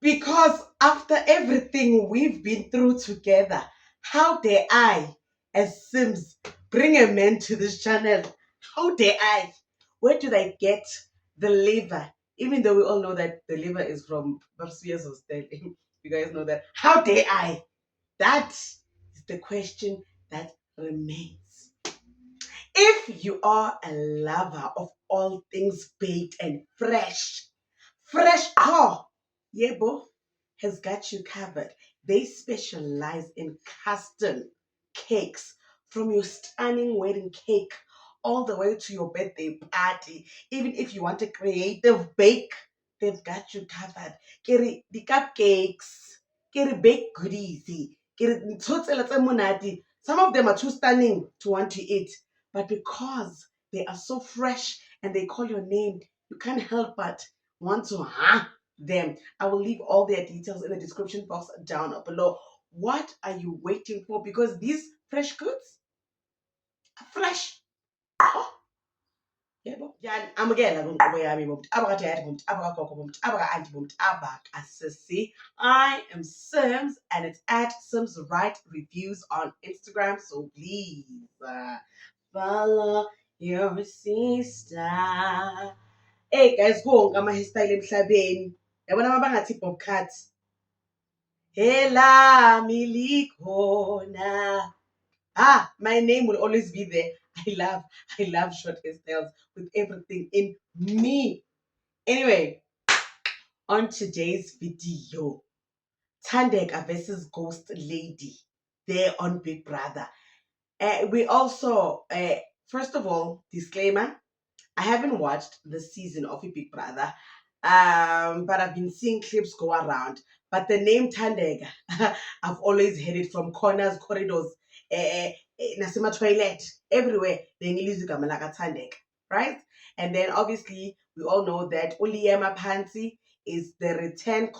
Because after everything we've been through together, how dare I, as Sims, bring a man to this channel? How dare I? Where did I get the liver? Even though we all know that the liver is from Babsuya's hostel. You guys know that. How dare I? That is the question that remains. If you are a lover of all things baked and fresh car, Yebo has got you covered. They specialize in custom cakes from your stunning wedding cake all the way to your birthday party. Even if you want a creative bake, they've got you covered. Kere the cupcakes, kere baked goodies, kere ntho tsela tse monate. Some of them are too stunning to want to eat, but because they are so fresh and they call your name, you can't help but want to them. I will leave all their details in the description box down below. What are you waiting for? Because these fresh goods are fresh. Yebo. Yani amukela kwinkqubo yami bomntu abakadade bomntu abakagogo bomntu abaka-anti bomntu abaka-sissy. I am Sims and it's at Sims Right Reviews on Instagram. So please follow your sister. Hey guys, wonke ama-hairstyle emhlabeni. Yabona uma bangathi bob cut. Elami likhona. My name will always be there. I love short hairstyles with everything in me. Anyway, on today's video, Thandeka versus Ghost Lady. They're on Big Brother. We also, first of all, disclaimer, I haven't watched the season of Big Brother, but I've been seeing clips go around. But the name Thandeka, I've always heard it from corners, corridors, nasema toilet, everywhere. Thandeka, right? And then obviously we all know that Uliema Pansi is the return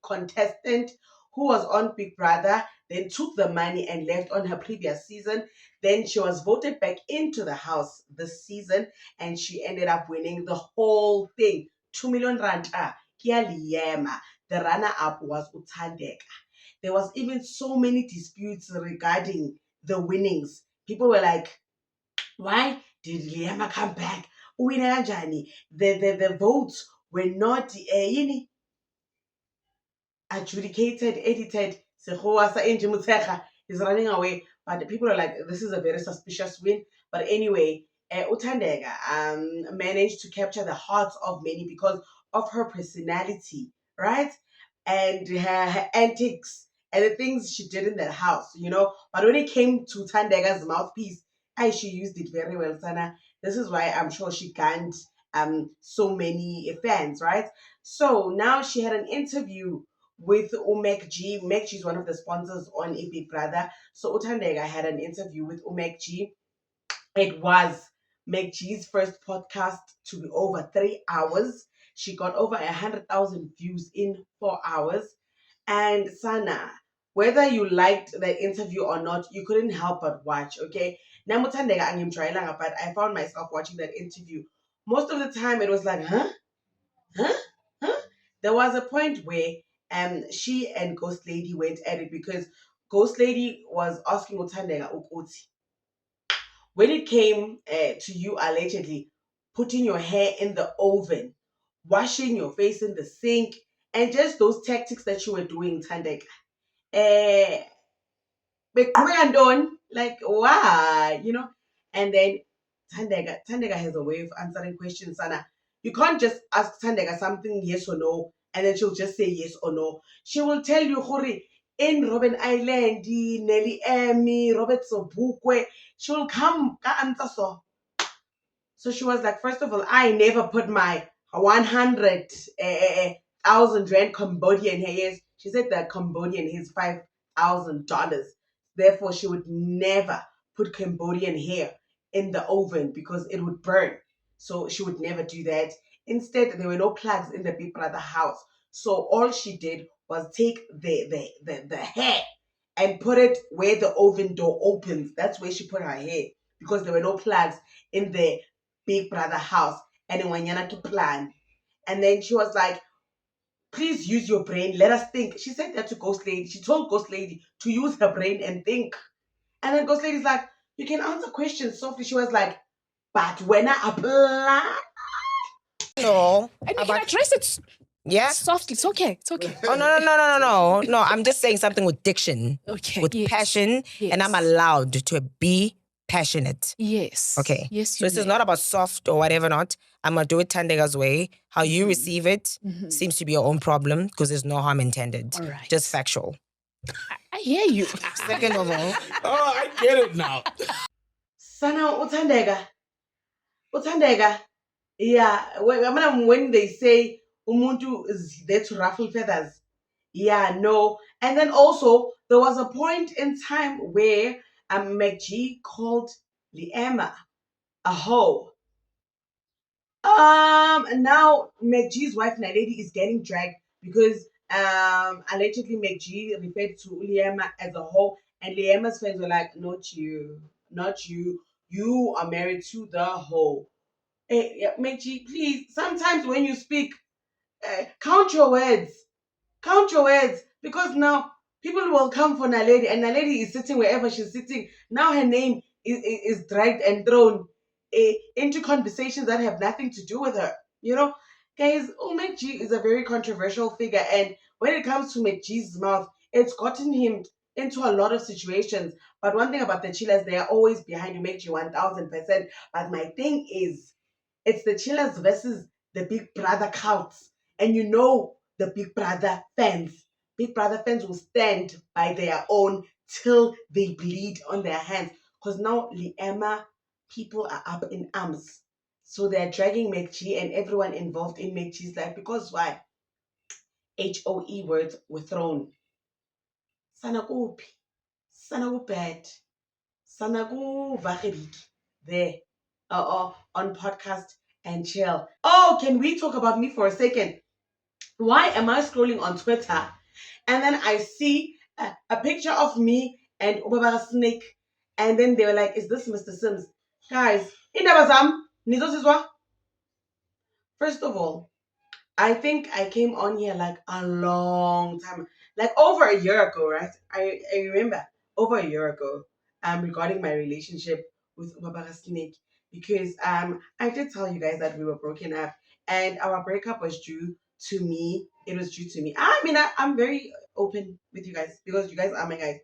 contestant who was on Big Brother, then took the money and left on her previous season. Then she was voted back into the house this season and she ended up winning the whole thing. 2 million rand. Kialiyema. The runner-up was Uthandeka. There was even so many disputes regarding the winnings. People were like, why did Liema come back? The votes were not adjudicated, edited. Is running away. But people are like, this is a very suspicious win. But anyway, Uthandeka managed to capture the hearts of many because of her personality, right? And her antics and the things she did in that house, you know. But when it came to Thandeka's mouthpiece, she used it very well, Sana. This is why I'm sure she gained so many fans, right? So now she had an interview with Umek G. Umek G is one of the sponsors on A Big Brother. So Uthandeka had an interview with Umek G. It was Meg G's first podcast to be over 3 hours. She got over 100,000 views in 4 hours. And Sana, whether you liked the interview or not, you couldn't help but watch, okay? Namutandega angimjwayelanga, but I found myself watching that interview. Most of the time it was like, huh? Huh? Huh? There was a point where she and Ghost Lady went at it because Ghost Lady was asking Uthandeka ukuthi, when it came to you allegedly putting your hair in the oven, washing your face in the sink, and just those tactics that you were doing, Thandeka, uh, like why, you know? And then Thandeka has a way of answering questions, Sana. You can't just ask Thandeka something yes or no, and then she'll just say yes or no. She will tell you, Hori, in Robben Island, Nelly Emmy, Robert Sobukwe, she will come ka answer so. So she was like, first of all, I never put my 100,000 rand Cambodian hair. Yes, she said that Cambodian is $5,000. Therefore, she would never put Cambodian hair in the oven because it would burn. So she would never do that. Instead, there were no plugs in the Big Brother house. So all she did was take the hair and put it where the oven door opens. That's where she put her hair because there were no plugs in the Big Brother house. And then when to plan. And then she was like, please use your brain. Let us think. She said that to Ghost Lady. She told Ghost Lady to use her brain and think. And then Ghost Lady's like, you can answer questions softly. She was like, but when I apply. No. And you can address it Yeah. softly. It's okay. It's okay. Oh, no. I'm just saying something with diction, Okay. with yes. passion, and I'm Yes. allowed to be passionate. Yes. Okay. Yes, So you this is may. not about soft or whatever not. I'm going to do it Tandega's way. How you receive it seems to be your own problem because there's no harm intended. All right. Just factual. I hear you. Second of all, Oh, I get it now. Sana Utandega. Yeah, when they say umuntu is there to ruffle feathers. Yeah, no. And then also there was a point in time where McG called Liema a hoe. Now McG's wife Naledi is getting dragged because allegedly McG referred to Liema as a hoe, and Liema's friends were like, not you, not you. You are married to the hoe. Hey, yeah, McG, please. Sometimes when you speak, count your words. Count your words, because now people will come for Naledi, and Naledi is sitting wherever she's sitting. Now her name is dragged and thrown into conversations that have nothing to do with her. You know, guys, Umekji is a very controversial figure, and when it comes to Mekji's mouth, it's gotten him into a lot of situations. But one thing about the chillers, they are always behind Umekji 1000%. But my thing is, it's the chillers versus the Big Brother counts. And you know the Big Brother fans. Big Brother fans will stand by their own till they bleed on their hands. Because now Liema, people are up in arms. So they're dragging Mekchi and everyone involved in Mekchi's life. Because why? HOE words were thrown. Sana kupi. Sana bad. Sana vahibiki. There. On podcast and chill. Oh, can we talk about me for a second? Why am I scrolling on Twitter and then I see a picture of me and Ubaba Snake, and then they were like, is this Mr. Sims? Guys, indabazam, nizosizwa. First of all, I think I came on here like a long time, like over a year ago, right? I remember over a year ago, regarding my relationship with Ubaba Snake, because I did tell you guys that we were broken up and our breakup was due to me. It was due to me. I mean, I'm very open with you guys because you guys are my guys.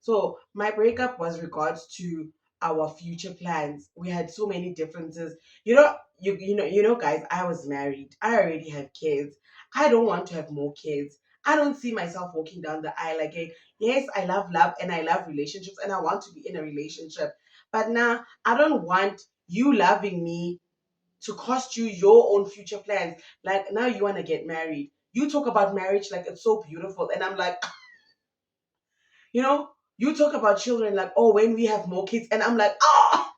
So my breakup was regards to our future plans. We had so many differences. Guys, I was married. I already have kids. I don't want to have more kids. I don't see myself walking down the aisle again. Yes, I love love and I love relationships and I want to be in a relationship. But now I don't want you loving me to cost you your own future plans. Like now you want to get married. You talk about marriage like it's so beautiful. And I'm like, you know, you talk about children like, oh, when we have more kids, and I'm like, oh,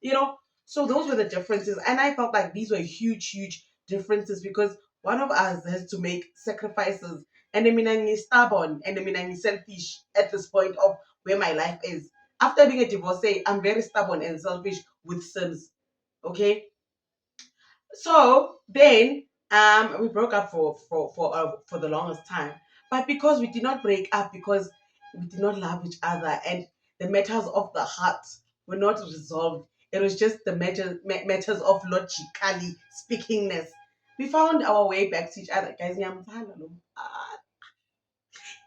you know. So those were the differences, and I felt like these were huge, huge differences because one of us has to make sacrifices, and I mean, I'm stubborn, and I mean, I'm selfish at this point of where my life is. After being a divorcee, I'm very stubborn and selfish with Sims. Okay, so then we broke up for the longest time. But because we did not break up because we did not love each other and the matters of the heart were not resolved. It was just the matters of logically speakingness. We found our way back to each other. Guys, ngiyamthanda lo.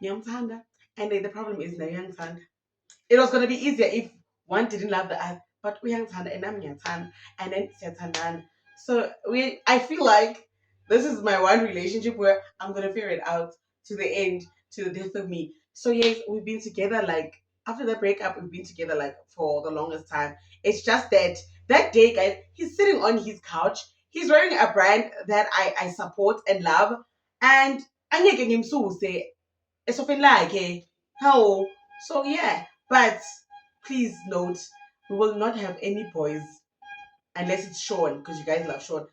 Ngiyamthanda. And the problem is now ngiyangithanda. It was gonna be easier if one didn't love the other, but we uyangithanda and I'm ngiyathandana, and then siyathandana. So I feel like this is my one relationship where I'm gonna figure it out to the end, to the death of me. So yes, we've been together like after the breakup, we've been together like for the longest time. It's just that that day, guys, he's sitting on his couch. He's wearing a brand that I support and love, and angeke ngimsuse esofeni lakhe. How? So yeah, but please note, we will not have any boys unless it's Sean, because you guys love Sean.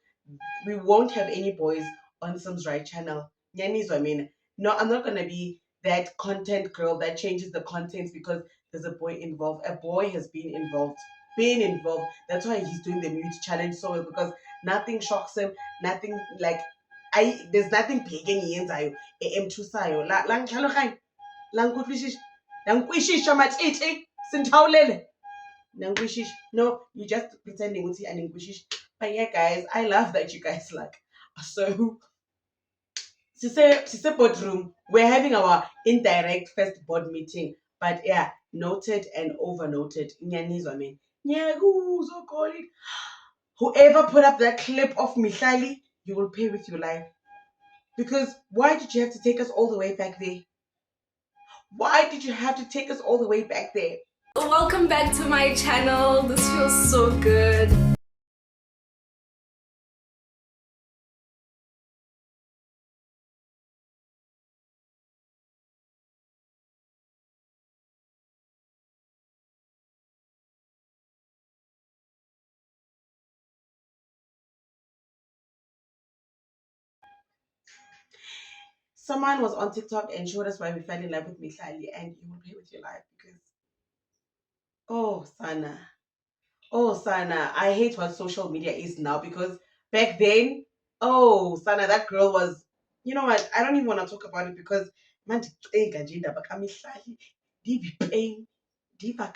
We won't have any boys on Sims Right channel. Nyanis, I mean, no, I'm not gonna be that content girl that changes the content because there's a boy involved. A boy has been involved. Been involved. That's why he's doing the mute challenge so well because nothing shocks him. Nothing like There's nothing big engiyenzayo emthusayo la ngihlalo la ngikwishisha matshitshi sinthawulele nangikwishisha. No, you just pretending ukuthi aningikwishisha. But yeah, guys, I love that you guys like. So Sise boardroom, we're having our indirect first board meeting. But yeah, noted and overnoted. Nyanizwa man. Nyakuzwa Colin. Whoever put up that clip of Mihlali, you will pay with your life. Because why did you have to take us all the way back there? Why did you have to take us all the way back there? Welcome back to my channel. This feels so good. Someone was on TikTok and showed us why we fell in love with Mihlali, and you will pay with your life because, oh, Sana, I hate what social media is now because back then, oh, Sana, that girl was, you know what? I don't even want to talk about it because man, Mihlali, divi pain, diva